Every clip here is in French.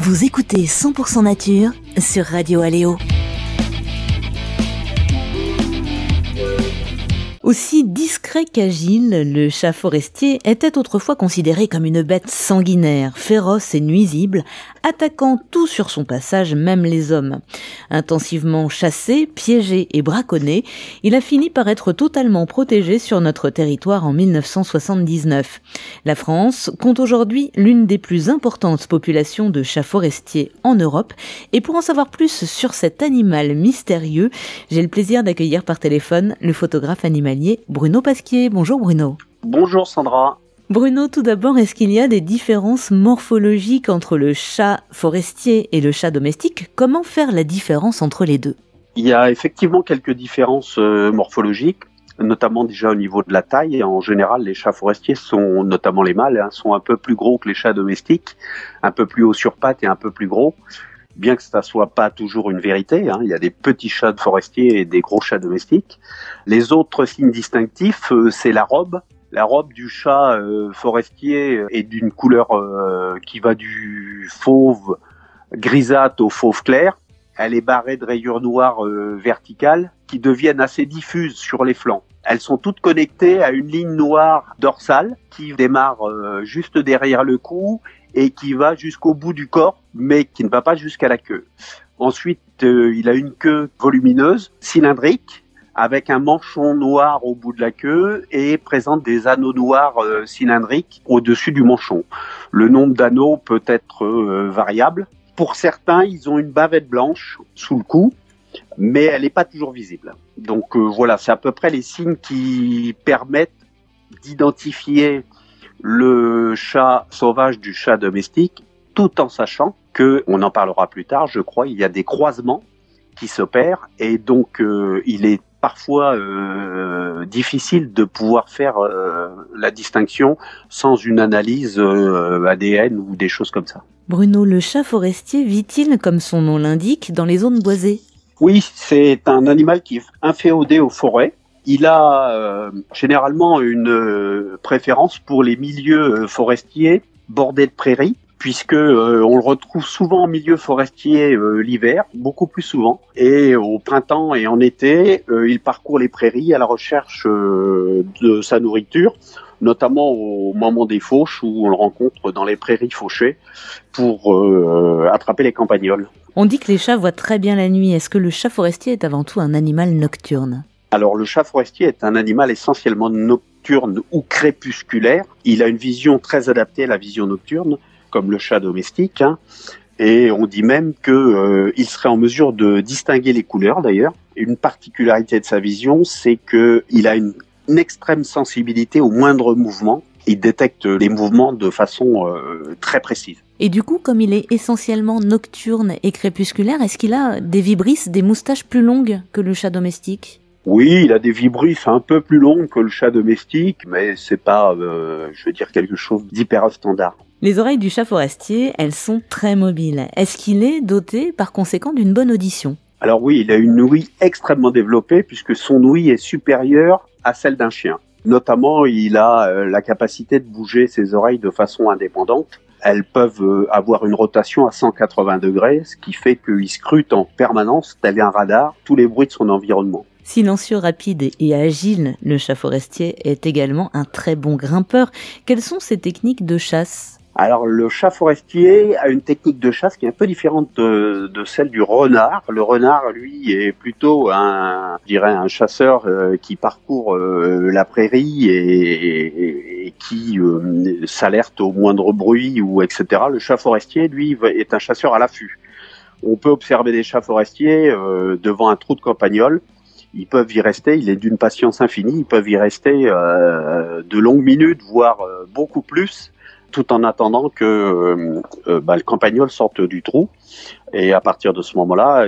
Vous écoutez 100% Nature sur Radio Aléo. Aussi discret qu'agile, le chat forestier était autrefois considéré comme une bête sanguinaire, féroce et nuisible, attaquant tout sur son passage, même les hommes. Intensivement chassé, piégé et braconné, il a fini par être totalement protégé sur notre territoire en 1979. La France compte aujourd'hui l'une des plus importantes populations de chats forestiers en Europe, et pour en savoir plus sur cet animal mystérieux, j'ai le plaisir d'accueillir par téléphone le photographe animalier Bruno Pasquier. Bonjour Bruno. Bonjour Sandra. Bruno, tout d'abord, est-ce qu'il y a des différences morphologiques entre le chat forestier et le chat domestique ? Comment faire la différence entre les deux ? Il y a effectivement quelques différences morphologiques, notamment déjà au niveau de la taille. En général, les chats forestiers sont, notamment les mâles, sont un peu plus gros que les chats domestiques, un peu plus haut sur pattes et un peu plus gros. Bien que ça soit pas toujours une vérité, il y a des petits chats forestiers et des gros chats domestiques. Les autres signes distinctifs, c'est la robe. La robe du chat forestier est d'une couleur qui va du fauve grisâtre au fauve clair. Elle est barrée de rayures noires verticales qui deviennent assez diffuses sur les flancs. Elles sont toutes connectées à une ligne noire dorsale qui démarre juste derrière le cou et qui va jusqu'au bout du corps, mais qui ne va pas jusqu'à la queue. Ensuite, il a une queue volumineuse, cylindrique, avec un manchon noir au bout de la queue et présente des anneaux noirs cylindriques au-dessus du manchon. Le nombre d'anneaux peut être variable. Pour certains, ils ont une bavette blanche sous le cou, mais elle n'est pas toujours visible. Donc voilà, c'est à peu près les signes qui permettent d'identifier le chat sauvage du chat domestique, tout en sachant que, on en parlera plus tard, je crois, il y a des croisements qui s'opèrent et donc il est parfois difficile de pouvoir faire la distinction sans une analyse ADN ou des choses comme ça. Bruno, le chat forestier vit-il, comme son nom l'indique, dans les zones boisées ? Oui, c'est un animal qui est inféodé aux forêts. Il a généralement une préférence pour les milieux forestiers bordés de prairies, puisque on le retrouve souvent en milieu forestier l'hiver, beaucoup plus souvent. Et au printemps et en été, il parcourt les prairies à la recherche de sa nourriture, notamment au moment des fauches où on le rencontre dans les prairies fauchées pour attraper les campagnols. On dit que les chats voient très bien la nuit. Est-ce que le chat forestier est avant tout un animal nocturne ? Alors le chat forestier est un animal essentiellement nocturne ou crépusculaire. Il a une vision très adaptée à la vision nocturne, comme le chat domestique. Et on dit même qu'il serait en mesure de distinguer les couleurs d'ailleurs. Une particularité de sa vision, c'est qu'il a une extrême sensibilité au moindre mouvement. Il détecte les mouvements de façon très précise. Et du coup, comme il est essentiellement nocturne et crépusculaire, est-ce qu'il a des vibrisses, des moustaches plus longues que le chat domestique ? Oui, il a des vibrisses un peu plus longues que le chat domestique, mais c'est pas, je veux dire, quelque chose d'hyper standard. Les oreilles du chat forestier, elles sont très mobiles. Est-ce qu'il est doté par conséquent d'une bonne audition ? Alors oui, il a une ouïe extrêmement développée puisque son ouïe est supérieure à celle d'un chien. Notamment, il a la capacité de bouger ses oreilles de façon indépendante. Elles peuvent avoir une rotation à 180 degrés, ce qui fait qu'il scrute en permanence, tel un radar, tous les bruits de son environnement. Silencieux, rapide et agile, le chat forestier est également un très bon grimpeur. Quelles sont ses techniques de chasse ? Alors le chat forestier a une technique de chasse qui est un peu différente de celle du renard. Le renard, lui, est plutôt un chasseur qui parcourt la prairie et qui s'alerte au moindre bruit ou etc. Le chat forestier, lui, est un chasseur à l'affût. On peut observer des chats forestiers devant un trou de campagnol. Ils peuvent y rester, il est d'une patience infinie, ils peuvent y rester de longues minutes, voire beaucoup plus, tout en attendant que le campagnol sorte du trou. Et à partir de ce moment-là,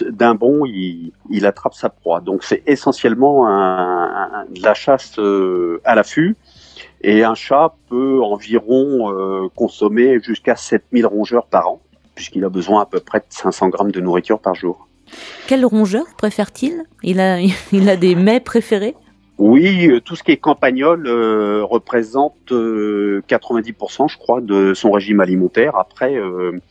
d'un bond, il attrape sa proie. Donc c'est essentiellement de la chasse à l'affût. Et un chat peut environ consommer jusqu'à 7000 rongeurs par an, puisqu'il a besoin à peu près de 500 grammes de nourriture par jour. Quel rongeur préfère-t-il ? Il a des mets préférés ? Oui, tout ce qui est campagnol représente 90%, je crois, de son régime alimentaire. Après,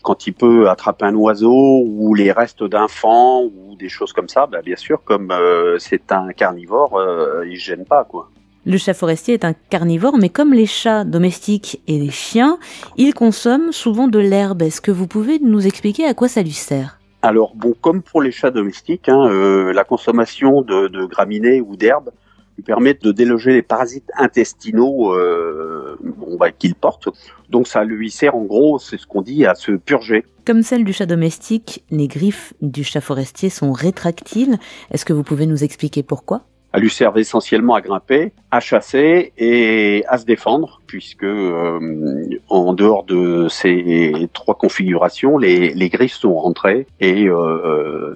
quand il peut attraper un oiseau ou les restes d'un faon ou des choses comme ça, bah, bien sûr, comme c'est un carnivore, il se gêne pas, quoi. Le chat forestier est un carnivore, mais comme les chats domestiques et les chiens, il consomme souvent de l'herbe. Est-ce que vous pouvez nous expliquer à quoi ça lui sert ? Alors bon, comme pour les chats domestiques, la consommation de graminées ou d'herbes lui permet de déloger les parasites intestinaux qu'il porte. Donc ça lui sert en gros, c'est ce qu'on dit, à se purger. Comme celle du chat domestique, les griffes du chat forestier sont rétractiles. Est-ce que vous pouvez nous expliquer pourquoi ? Elle lui sert essentiellement à grimper, à chasser et à se défendre, puisque en dehors de ces trois configurations, les griffes sont rentrées et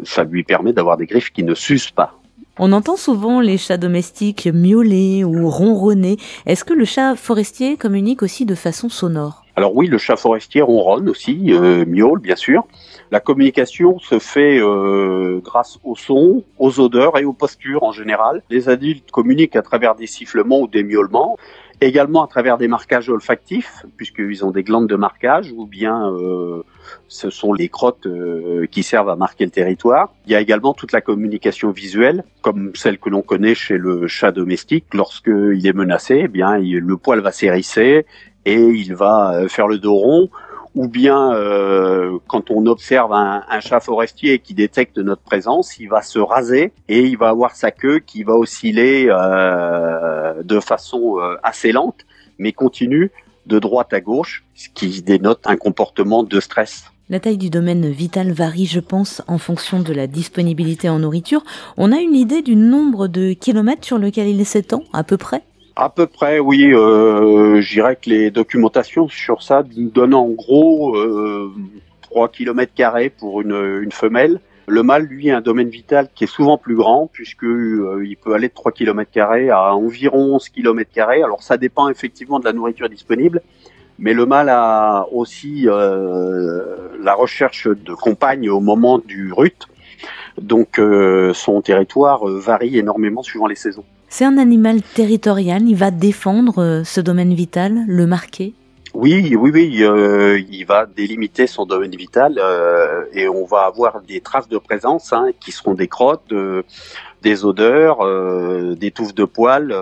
ça lui permet d'avoir des griffes qui ne s'usent pas. On entend souvent les chats domestiques miauler ou ronronner. Est-ce que le chat forestier communique aussi de façon sonore ? Alors oui, le chat forestier ronronne aussi, miaule bien sûr. La communication se fait grâce au son, aux odeurs et aux postures en général. Les adultes communiquent à travers des sifflements ou des miaulements, également à travers des marquages olfactifs, puisqu'ils ont des glandes de marquage, ou bien ce sont les crottes qui servent à marquer le territoire. Il y a également toute la communication visuelle, comme celle que l'on connaît chez le chat domestique. Lorsqu'il est menacé, eh bien, le poil va s'hérisser et il va faire le dos rond. Ou bien, quand on observe un chat forestier qui détecte notre présence, il va se raser et il va avoir sa queue qui va osciller de façon assez lente, mais continue, de droite à gauche, ce qui dénote un comportement de stress. La taille du domaine vital varie, je pense, en fonction de la disponibilité en nourriture. On a une idée du nombre de kilomètres sur lequel il s'étend, à peu près ? À peu près, oui. Je dirais que les documentations sur ça donnent en gros 3 km² pour une femelle. Le mâle, lui, a un domaine vital qui est souvent plus grand, puisque il peut aller de 3 km² à environ 11 km². Alors ça dépend effectivement de la nourriture disponible, mais le mâle a aussi la recherche de compagne au moment du rut. Donc son territoire varie énormément suivant les saisons. C'est un animal territorial, il va défendre ce domaine vital, le marquer ? Oui, il va délimiter son domaine vital et on va avoir des traces de présence qui seront des crottes, des odeurs, des touffes de poils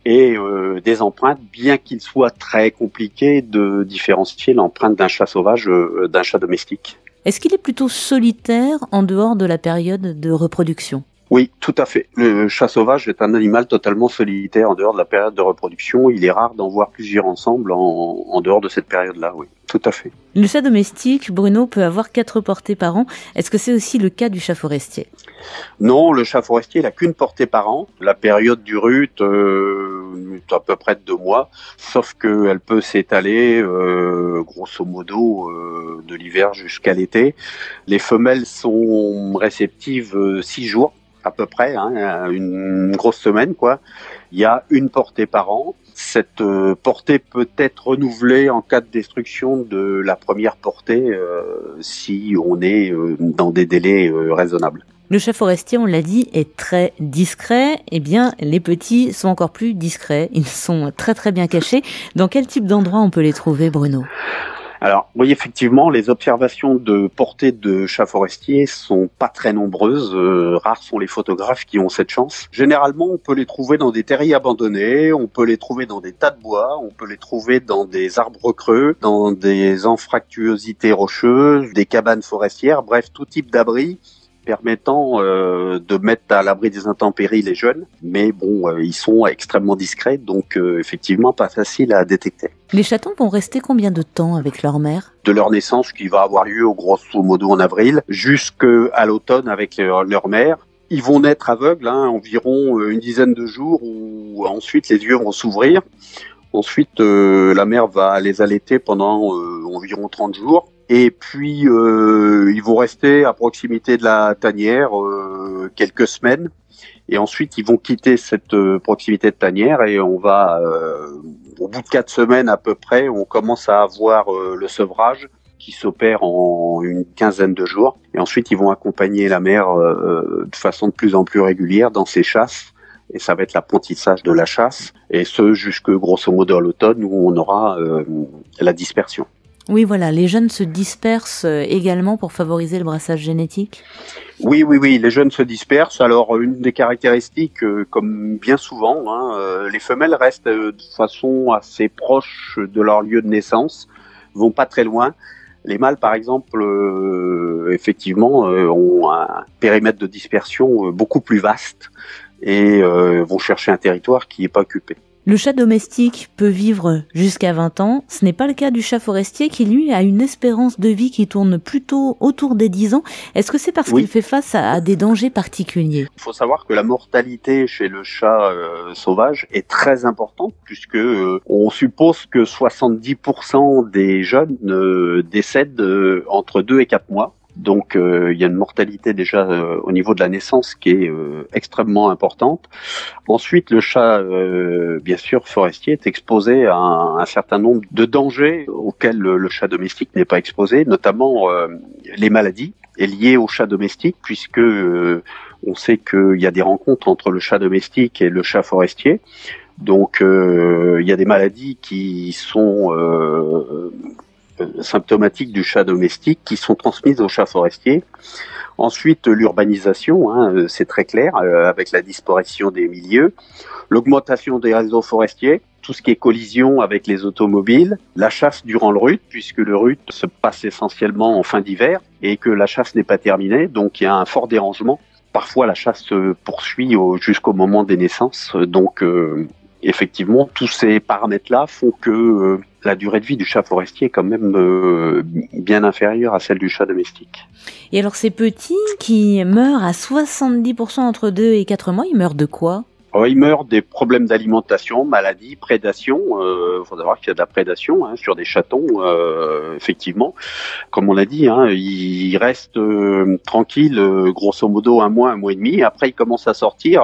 et des empreintes, bien qu'il soit très compliqué de différencier l'empreinte d'un chat sauvage d'un chat domestique. Est-ce qu'il est plutôt solitaire en dehors de la période de reproduction ? Oui, tout à fait. Le chat sauvage est un animal totalement solitaire en dehors de la période de reproduction. Il est rare d'en voir plusieurs ensemble en dehors de cette période-là, oui, tout à fait. Le chat domestique, Bruno, peut avoir 4 portées par an. Est-ce que c'est aussi le cas du chat forestier ? Non, le chat forestier n'a qu'une portée par an. La période du rut est à peu près de 2 mois, sauf qu'elle peut s'étaler grosso modo de l'hiver jusqu'à l'été. Les femelles sont réceptives 6 jours. À peu près, une grosse semaine, quoi. Il y a une portée par an. Cette portée peut être renouvelée en cas de destruction de la première portée si on est dans des délais raisonnables. Le chat forestier, on l'a dit, est très discret. Eh bien, les petits sont encore plus discrets. Ils sont très très bien cachés. Dans quel type d'endroit on peut les trouver, Bruno ? Alors, oui, effectivement, les observations de portée de chats forestiers sont pas très nombreuses. Rares sont les photographes qui ont cette chance. Généralement, on peut les trouver dans des terriers abandonnés, on peut les trouver dans des tas de bois, on peut les trouver dans des arbres creux, dans des anfractuosités rocheuses, des cabanes forestières, bref, tout type d'abri permettant de mettre à l'abri des intempéries les jeunes, mais bon, ils sont extrêmement discrets, donc effectivement pas facile à détecter. Les chatons vont rester combien de temps avec leur mère ? De leur naissance, qui va avoir lieu grosso modo en avril, jusqu'à l'automne avec leur mère. Ils vont naître aveugles, environ une dizaine de jours, où ensuite les yeux vont s'ouvrir. Ensuite, la mère va les allaiter pendant environ 30 jours. Et puis, ils vont rester à proximité de la tanière quelques semaines. Et ensuite, ils vont quitter cette proximité de tanière et on va, au bout de 4 semaines à peu près, on commence à avoir le sevrage qui s'opère en une quinzaine de jours. Et ensuite, ils vont accompagner la mère de façon de plus en plus régulière dans ses chasses et ça va être l'apprentissage de la chasse, et ce jusque grosso modo à l'automne où on aura la dispersion. Oui, voilà, les jeunes se dispersent également pour favoriser le brassage génétique? Oui, les jeunes se dispersent. Alors, une des caractéristiques, comme bien souvent, les femelles restent de façon assez proche de leur lieu de naissance, vont pas très loin. Les mâles, par exemple, effectivement, ont un périmètre de dispersion beaucoup plus vaste et vont chercher un territoire qui n'est pas occupé. Le chat domestique peut vivre jusqu'à 20 ans. Ce n'est pas le cas du chat forestier qui, lui, a une espérance de vie qui tourne plutôt autour des 10 ans. Est-ce que c'est parce qu'il fait face à des dangers particuliers? Il faut savoir que la mortalité chez le chat sauvage est très importante puisque on suppose que 70% des jeunes décèdent entre 2 et 4 mois. Donc il y a une mortalité déjà au niveau de la naissance qui est extrêmement importante. Ensuite, le chat, bien sûr, forestier est exposé à un certain nombre de dangers auxquels le chat domestique n'est pas exposé, notamment les maladies liées au chat domestique, puisque on sait qu'il y a des rencontres entre le chat domestique et le chat forestier. Donc il y a des maladies qui sont symptomatiques du chat domestique qui sont transmises au chat forestier. Ensuite, l'urbanisation, c'est très clair, avec la disparition des milieux, l'augmentation des réseaux forestiers, tout ce qui est collision avec les automobiles, la chasse durant le rut, puisque le rut se passe essentiellement en fin d'hiver et que la chasse n'est pas terminée, donc il y a un fort dérangement. Parfois, la chasse se poursuit jusqu'au moment des naissances, donc effectivement, tous ces paramètres-là font que la durée de vie du chat forestier est quand même bien inférieure à celle du chat domestique. Et alors ces petits qui meurent à 70% entre 2 et 4 mois, ils meurent de quoi ? Ils meurent des problèmes d'alimentation, maladies, prédation. Faut savoir qu'il y a de la prédation sur des chatons, effectivement. Comme on l'a dit, ils restent tranquilles, grosso modo 1 mois, 1 mois et demi. Après, ils commencent à sortir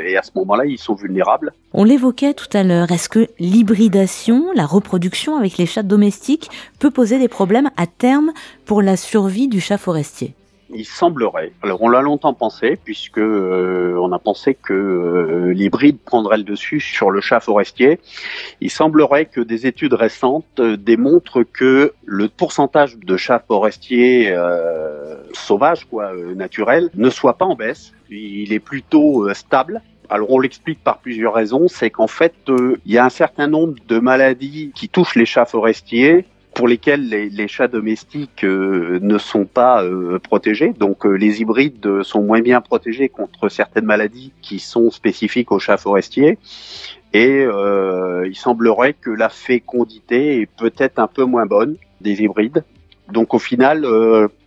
et à ce moment-là, ils sont vulnérables. On l'évoquait tout à l'heure. Est-ce que l'hybridation, la reproduction avec les chats domestiques peut poser des problèmes à terme pour la survie du chat forestier ? Il semblerait. Alors on l'a longtemps pensé puisque on a pensé que l'hybride prendrait le dessus sur le chat forestier. Il semblerait que des études récentes démontrent que le pourcentage de chats forestiers sauvages, naturels, ne soit pas en baisse. Il est plutôt stable. Alors on l'explique par plusieurs raisons. C'est qu'en fait, il y a un certain nombre de maladies qui touchent les chats forestiers, pour lesquels les chats domestiques ne sont pas protégés. Donc les hybrides sont moins bien protégés contre certaines maladies qui sont spécifiques aux chats forestiers. Et il semblerait que la fécondité est peut-être un peu moins bonne des hybrides. Donc au final,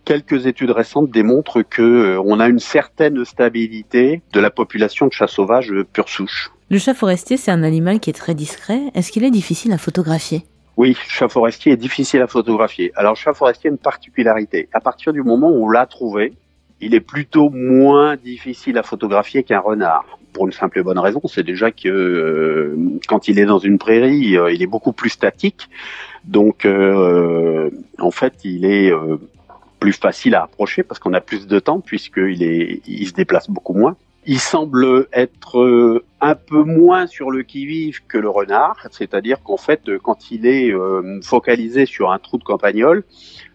quelques études récentes démontrent que on a une certaine stabilité de la population de chats sauvages pure souche. Le chat forestier, c'est un animal qui est très discret. Est-ce qu'il est difficile à photographier ? Oui, le chat forestier est difficile à photographier. Alors, le chat forestier a une particularité. À partir du moment où on l'a trouvé, il est plutôt moins difficile à photographier qu'un renard. Pour une simple et bonne raison, c'est déjà que quand il est dans une prairie, il est beaucoup plus statique. Donc, en fait, il est plus facile à approcher parce qu'on a plus de temps puisqu'il se déplace beaucoup moins. Il semble être un peu moins sur le qui-vive que le renard, c'est-à-dire qu'en fait, quand il est focalisé sur un trou de campagnol,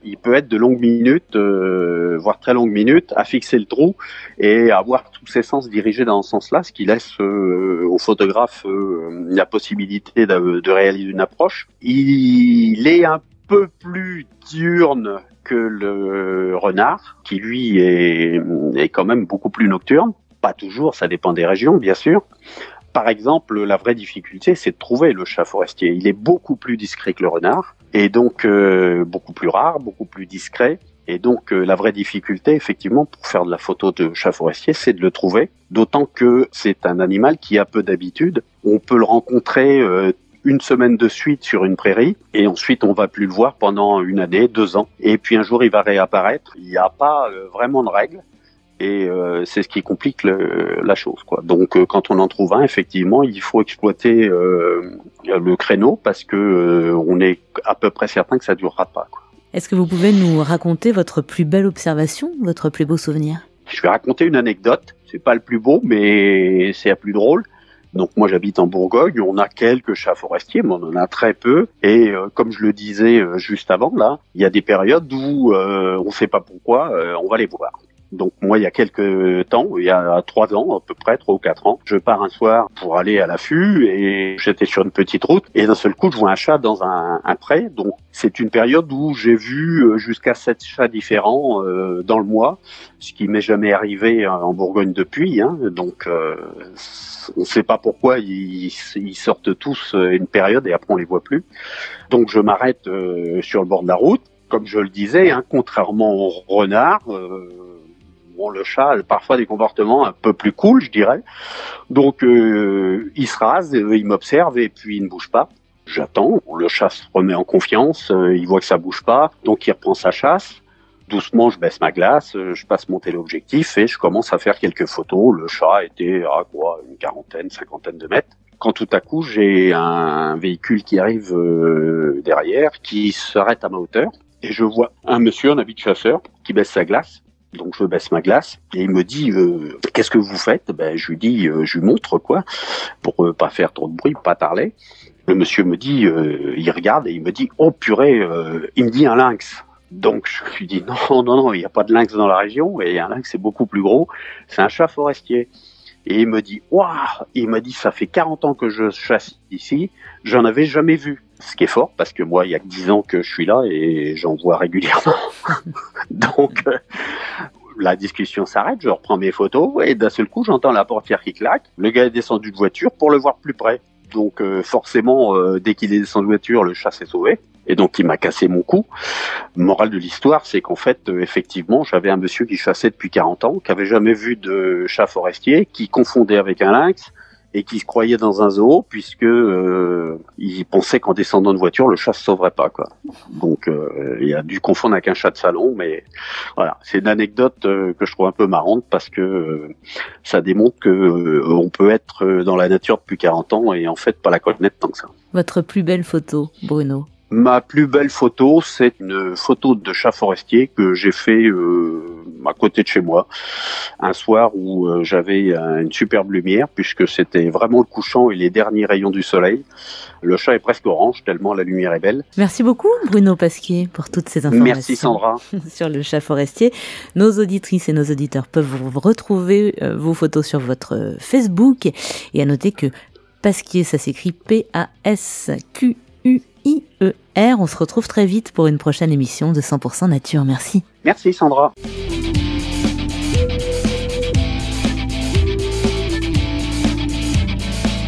il peut être de longues minutes, voire très longues minutes, à fixer le trou et avoir tous ses sens dirigés dans ce sens-là, ce qui laisse au photographe la possibilité de réaliser une approche. Il est un peu plus diurne que le renard, qui lui est quand même beaucoup plus nocturne. Pas toujours, ça dépend des régions, bien sûr. Par exemple, la vraie difficulté, c'est de trouver le chat forestier. Il est beaucoup plus discret que le renard, et donc beaucoup plus rare, beaucoup plus discret. Et donc, la vraie difficulté, effectivement, pour faire de la photo de chat forestier, c'est de le trouver. D'autant que c'est un animal qui a peu d'habitude. On peut le rencontrer 1 semaine de suite sur une prairie, et ensuite on va plus le voir pendant 1 année, 2 ans. Et puis un jour, il va réapparaître. Il n'y a pas vraiment de règles. Et c'est ce qui complique la chose, quoi. Donc quand on en trouve un, effectivement, il faut exploiter le créneau parce que on est à peu près certain que ça durera pas, quoi. Est-ce que vous pouvez nous raconter votre plus belle observation, votre plus beau souvenir ? Je vais raconter une anecdote. C'est pas le plus beau, mais c'est le plus drôle. Donc moi j'habite en Bourgogne, on a quelques chats forestiers, mais on en a très peu. Et comme je le disais juste avant, là, il y a des périodes où on ne sait pas pourquoi, on va les voir. Donc moi il y a quelques temps, il y a 3 ans à peu près, 3 ou 4 ans, je pars un soir pour aller à l'affût et j'étais sur une petite route et d'un seul coup je vois un chat dans un pré. Donc c'est une période où j'ai vu jusqu'à 7 chats différents dans le mois, ce qui m'est jamais arrivé en Bourgogne depuis. Donc on ne sait pas pourquoi ils sortent tous une période et après on les voit plus. Donc je m'arrête sur le bord de la route. Comme je le disais, contrairement au renard, le chat a parfois des comportements un peu plus cool, je dirais. Donc il se rase, il m'observe et puis il ne bouge pas. J'attends, le chat se remet en confiance, il voit que ça bouge pas, donc il reprend sa chasse. Doucement, je baisse ma glace, je passe mon téléobjectif et je commence à faire quelques photos. Le chat était à une 40, 50 de mètres. Quand tout à coup, j'ai un véhicule qui arrive derrière, qui s'arrête à ma hauteur. Et je vois un monsieur en habit de chasseur qui baisse sa glace. Donc je baisse ma glace et il me dit qu'est-ce que vous faites? Je lui dis, je lui montre quoi, pour pas faire trop de bruit, pas parler. Le monsieur me dit, il regarde et il me dit, oh purée, il me dit un lynx. Donc je lui dis non, il n'y a pas de lynx dans la région et un lynx c'est beaucoup plus gros, c'est un chat forestier. Et il me dit waouh, il m'a dit ça fait 40 ans que je chasse ici, j'en avais jamais vu. Ce qui est fort parce que moi il y a que 10 ans que je suis là et j'en vois régulièrement. Donc la discussion s'arrête, je reprends mes photos et d'un seul coup j'entends la portière qui claque. Le gars est descendu de voiture pour le voir plus près. Donc forcément dès qu'il est descendu de voiture, le chat s'est sauvé. Et donc, il m'a cassé mon cou. Morale de l'histoire, c'est qu'en fait, effectivement, j'avais un monsieur qui chassait depuis 40 ans, qui avait jamais vu de chat forestier, qui confondait avec un lynx et qui se croyait dans un zoo puisque il pensait qu'en descendant de voiture, le chat se sauverait pas, quoi. Donc, il a dû confondre avec un chat de salon, mais voilà, c'est une anecdote que je trouve un peu marrante parce que ça démontre que on peut être dans la nature depuis 40 ans et en fait pas la connaître tant que ça. Votre plus belle photo, Bruno? Ma plus belle photo, c'est une photo de chat forestier que j'ai fait à côté de chez moi, un soir où j'avais une superbe lumière, puisque c'était vraiment le couchant et les derniers rayons du soleil. Le chat est presque orange, tellement la lumière est belle. Merci beaucoup, Bruno Pasquier, pour toutes ces informations. Merci, Sandra. Sur le chat forestier. Nos auditrices et nos auditeurs peuvent vous retrouver vos photos sur votre Facebook. Et à noter que Pasquier, ça s'écrit Pasquuier. On se retrouve très vite pour une prochaine émission de 100% Nature. Merci. Merci Sandra.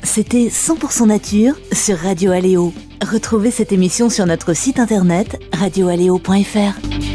C'était 100% Nature sur Radio Aléo. Retrouvez cette émission sur notre site internet radioaléo.fr.